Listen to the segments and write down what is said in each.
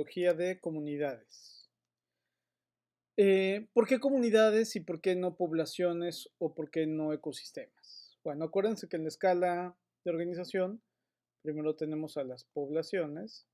ecología de comunidades. ¿Por qué comunidades y por qué no poblaciones o por qué no ecosistemas? Bueno, acuérdense que en la escala de organización, primero tenemos a las poblaciones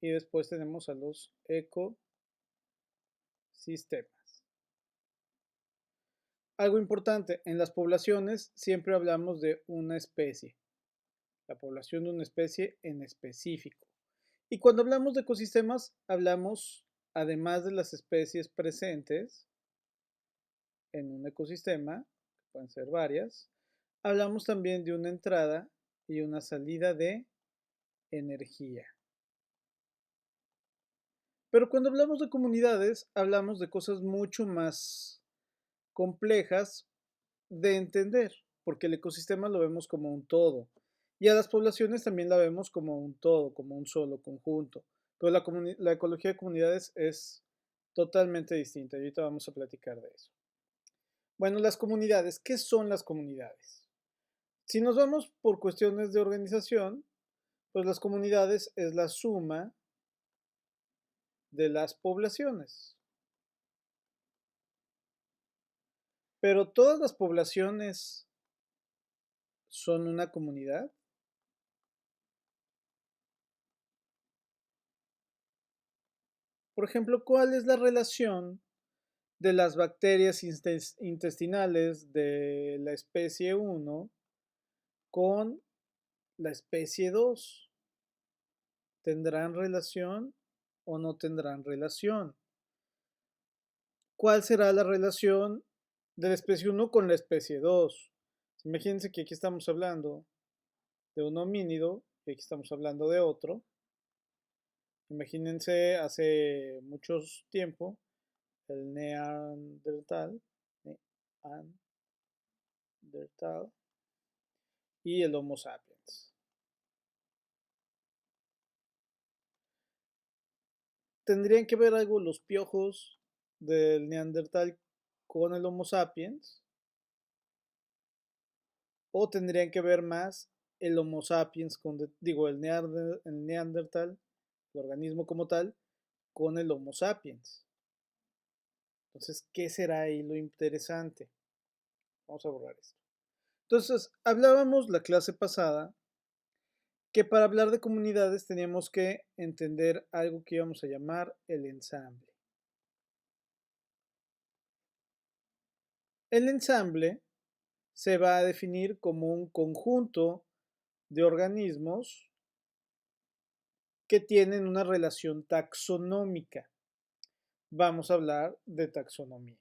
y después tenemos a los ecosistemas. Algo importante, en las poblaciones siempre hablamos de una especie, la población de una especie en específico. Y cuando hablamos de ecosistemas, hablamos, además de las especies presentes en un ecosistema, que pueden ser varias, hablamos también de una entrada y una salida de energía. Pero cuando hablamos de comunidades, hablamos de cosas mucho más complejas de entender, porque el ecosistema lo vemos como un todo. Y a las poblaciones también la vemos como un todo, como un solo conjunto. Pero la ecología de comunidades es totalmente distinta y ahorita vamos a platicar de eso. Bueno, las comunidades, ¿qué son las comunidades? Si nos vamos por cuestiones de organización, pues las comunidades es la suma de las poblaciones. Pero todas las poblaciones son una comunidad. Por ejemplo, ¿cuál es la relación de las bacterias intestinales de la especie 1 con la especie 2? ¿Tendrán relación o no tendrán relación? ¿Cuál será la relación de la especie 1 con la especie 2? Imagínense que aquí estamos hablando de un homínido y aquí estamos hablando de otro. Imagínense hace mucho tiempo el Neandertal y el Homo sapiens. ¿Tendrían que ver algo los piojos del Neandertal con el Homo sapiens? ¿O tendrían que ver más el Homo sapiens el Neandertal, el organismo como tal, con el Homo sapiens? Entonces, ¿qué será ahí lo interesante? Vamos a borrar esto. Entonces, hablábamos la clase pasada que para hablar de comunidades teníamos que entender algo que íbamos a llamar el ensamble. El ensamble se va a definir como un conjunto de organismos que tienen una relación taxonómica. Vamos a hablar de taxonomía.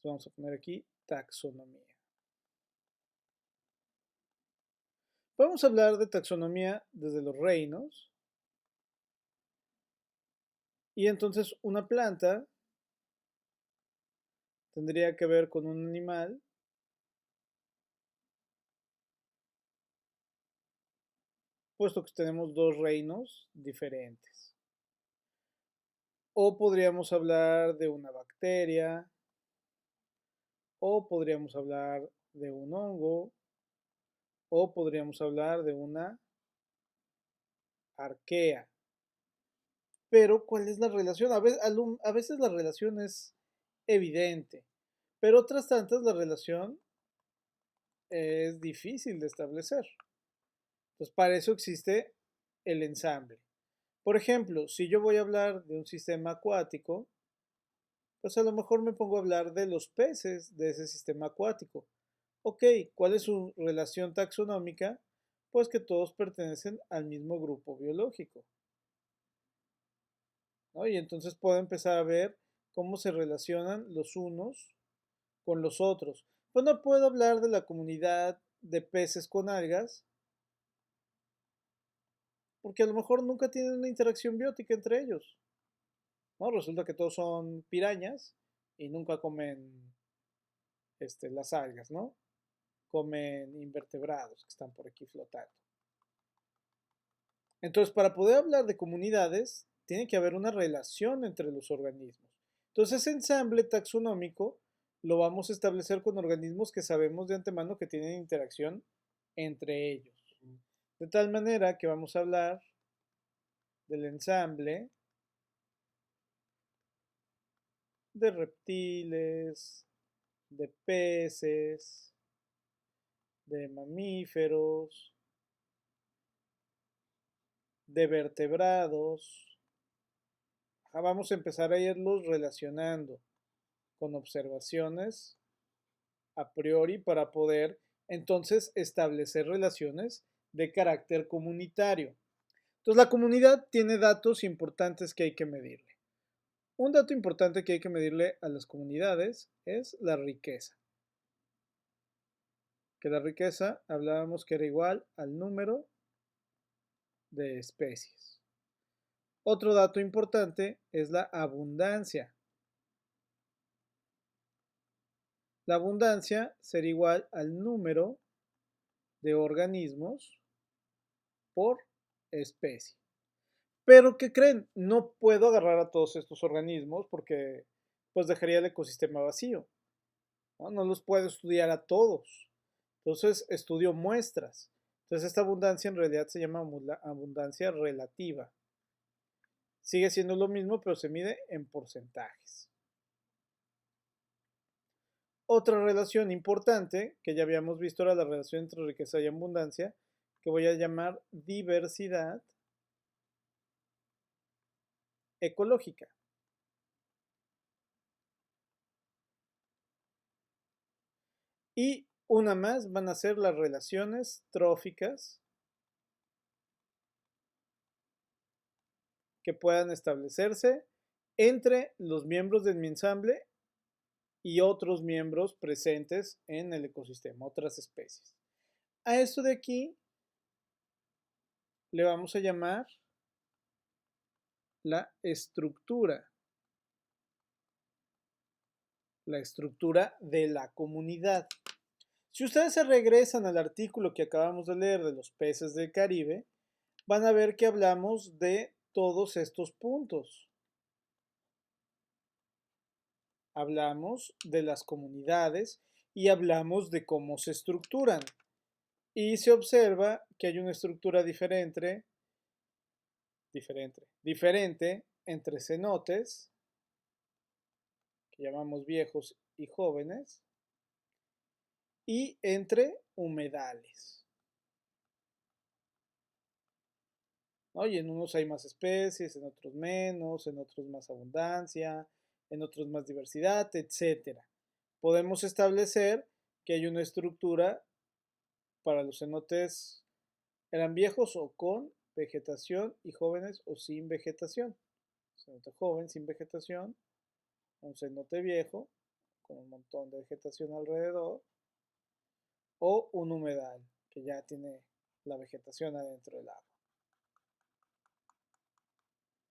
Vamos a poner aquí taxonomía. Vamos a hablar de taxonomía desde los reinos. Y entonces una planta tendría que ver con un animal puesto que tenemos dos reinos diferentes. O podríamos hablar de una bacteria, o podríamos hablar de un hongo, o podríamos hablar de una arquea. Pero, ¿cuál es la relación? A veces la relación es evidente, pero otras tantas la relación es difícil de establecer. Entonces, para eso existe el ensamble. Por ejemplo, si yo voy a hablar de un sistema acuático, pues a lo mejor me pongo a hablar de los peces de ese sistema acuático. Ok, ¿cuál es su relación taxonómica? Pues que todos pertenecen al mismo grupo biológico, ¿no? Y entonces puedo empezar a ver cómo se relacionan los unos con los otros. Pues no puedo hablar de la comunidad de peces con algas, porque a lo mejor nunca tienen una interacción biótica entre ellos, ¿no? Resulta que todos son pirañas y nunca comen las algas, ¿no? Comen invertebrados que están por aquí flotando. Entonces, para poder hablar de comunidades, tiene que haber una relación entre los organismos. Entonces, ese ensamble taxonómico lo vamos a establecer con organismos que sabemos de antemano que tienen interacción entre ellos. De tal manera que vamos a hablar del ensamble de reptiles, de peces, de mamíferos, de vertebrados. Vamos a empezar a irlos relacionando con observaciones a priori para poder entonces establecer relaciones de carácter comunitario. Entonces la comunidad tiene datos importantes que hay que medirle. Un dato importante que hay que medirle a las comunidades es la riqueza. Que la riqueza hablábamos que era igual al número de especies. Otro dato importante es la abundancia. La abundancia será igual al número de organismos por especie. Pero, ¿qué creen? No puedo agarrar a todos estos organismos porque pues dejaría el ecosistema vacío. No los puedo estudiar a todos. Entonces, estudio muestras. Entonces, esta abundancia en realidad se llama abundancia relativa. Sigue siendo lo mismo, pero se mide en porcentajes. Otra relación importante que ya habíamos visto era la relación entre riqueza y abundancia, que voy a llamar diversidad ecológica. Y una más van a ser las relaciones tróficas que puedan establecerse entre los miembros de mi ensamble y otros miembros presentes en el ecosistema, otras especies. A esto de aquí le vamos a llamar la estructura de la comunidad. Si ustedes se regresan al artículo que acabamos de leer de los peces del Caribe, van a ver que hablamos de todos estos puntos. Hablamos de las comunidades y hablamos de cómo se estructuran. Y se observa que hay una estructura diferente entre cenotes, que llamamos viejos y jóvenes, y entre humedales. ¿No? Y en unos hay más especies, en otros menos, en otros más abundancia, en otros más diversidad, etc. Podemos establecer que hay una estructura para los cenotes, eran viejos o con vegetación y jóvenes o sin vegetación. Cenote joven sin vegetación, un cenote viejo con un montón de vegetación alrededor, o un humedal que ya tiene la vegetación adentro del agua.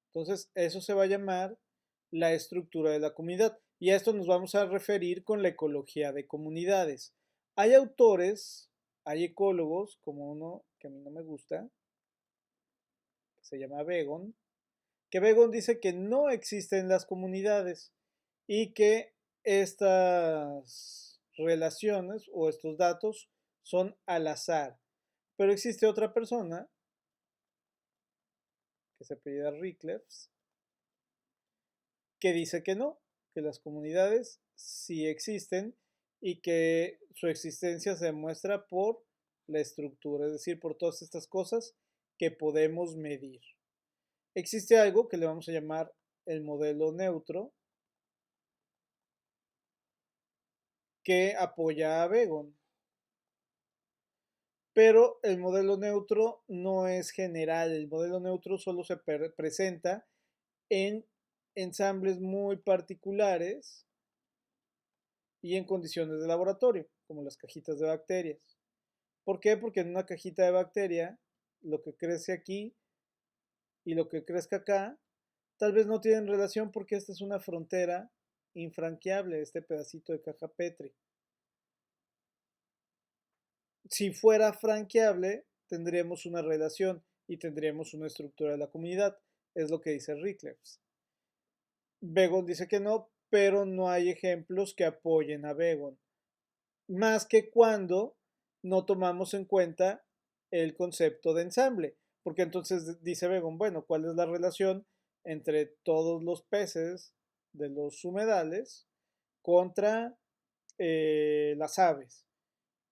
Entonces, eso se va a llamar la estructura de la comunidad. Y a esto nos vamos a referir con la ecología de comunidades. Hay autores, hay ecólogos, como uno que a mí no me gusta, que se llama Begon, que Begon dice que no existen las comunidades y que estas relaciones o estos datos son al azar. Pero existe otra persona que se apellida Ricklefs que dice que no, que las comunidades sí existen y que su existencia se demuestra por la estructura, es decir, por todas estas cosas que podemos medir. Existe algo que le vamos a llamar el modelo neutro que apoya a Begon. Pero el modelo neutro no es general, el modelo neutro solo se presenta en ensambles muy particulares y en condiciones de laboratorio, como las cajitas de bacterias. ¿Por qué? Porque en una cajita de bacteria, lo que crece aquí y lo que crezca acá, tal vez no tienen relación porque esta es una frontera infranqueable, este pedacito de caja Petri. Si fuera franqueable, tendríamos una relación y tendríamos una estructura de la comunidad. Es lo que dice Ricklefs. Begon dice que no, pero no hay ejemplos que apoyen a Begon. Más que cuando no tomamos en cuenta el concepto de ensamble, porque entonces dice Begon, bueno, ¿cuál es la relación entre todos los peces de los humedales contra las aves?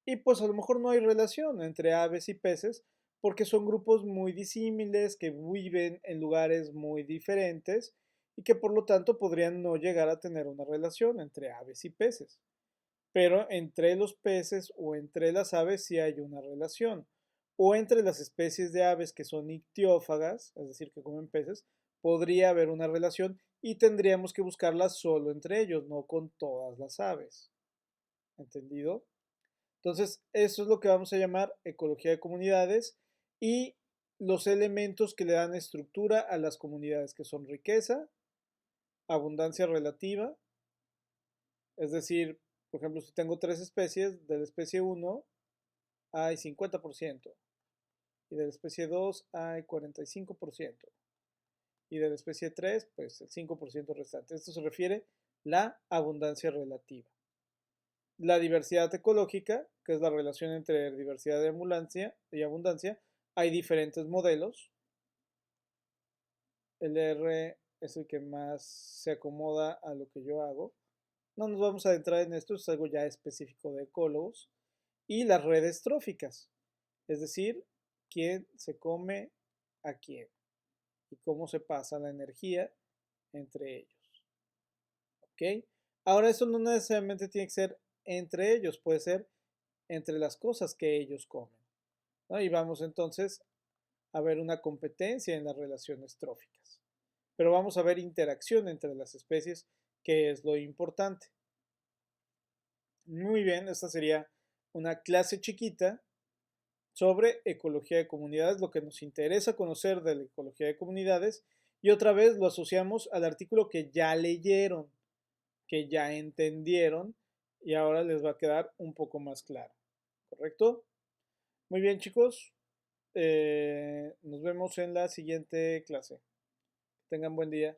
Y pues a lo mejor no hay relación entre aves y peces porque son grupos muy disímiles que viven en lugares muy diferentes y que por lo tanto podrían no llegar a tener una relación entre aves y peces. Pero entre los peces o entre las aves sí hay una relación. O entre las especies de aves que son ictiófagas, es decir, que comen peces, podría haber una relación y tendríamos que buscarla solo entre ellos, no con todas las aves. ¿Entendido? Entonces, eso es lo que vamos a llamar ecología de comunidades y los elementos que le dan estructura a las comunidades, que son riqueza, abundancia relativa, es decir, por ejemplo, si tengo tres especies, de la especie uno hay 50% y de la especie 2 hay 45% y de la especie 3 pues el 5% restante. Esto se refiere a la abundancia relativa. La diversidad ecológica, que es la relación entre diversidad y abundancia, hay diferentes modelos. El R es el que más se acomoda a lo que yo hago. No nos vamos a adentrar en esto, es algo ya específico de ecólogos. Y las redes tróficas, es decir, quién se come a quién y cómo se pasa la energía entre ellos. ¿Ok? Ahora, eso no necesariamente tiene que ser entre ellos, puede ser entre las cosas que ellos comen, ¿no? Y vamos entonces a ver una competencia en las relaciones tróficas. Pero vamos a ver interacción entre las especies, que es lo importante. Muy bien, esta sería una clase chiquita sobre ecología de comunidades, lo que nos interesa conocer de la ecología de comunidades, y otra vez lo asociamos al artículo que ya leyeron, que ya entendieron, y ahora les va a quedar un poco más claro. ¿Correcto? Muy bien, chicos. Nos vemos en la siguiente clase. Tengan buen día.